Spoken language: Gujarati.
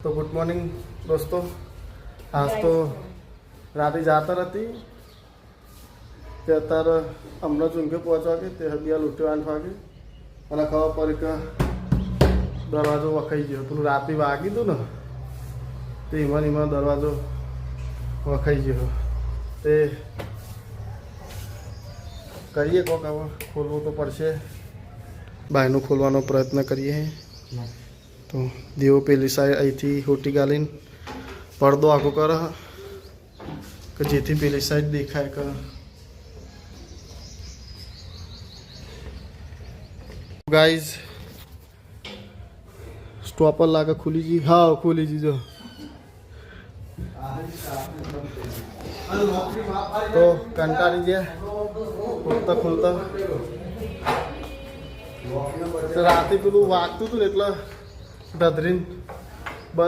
તો ગુડ મોર્નિંગ દોસ્તો. આજ તો રાતે જાતર હતી તે અત્યારે હમણાં ઊંઘે 5 વાગે તે હબિયા લૂંટ્યો 8 વાગે અને ખબર પડી કે દરવાજો વખાઈ ગયો. પેલું રાતે વાગી હતું ને તે એમાં દરવાજો વખાઈ ગયો. તે કરીએ કોક હવે ખોલવું તો પડશે. બાયનું ખોલવાનો પ્રયત્ન કરીએ. તો દેવો પેલી સાઈડ અહીંથી હોટી ગાલીને પડદો આખો કરે કે જેથી પેલી સાઈડ દેખાય કે ગાઈઝ સ્ટોપર લાગે ખુલી ગઈ. હા ખુલી ગઈ જો. તો કંટાળી ગયા ખુલતા ખુલતા. રાતે પેલું વાગતું હતું ને એટલે ધધરીને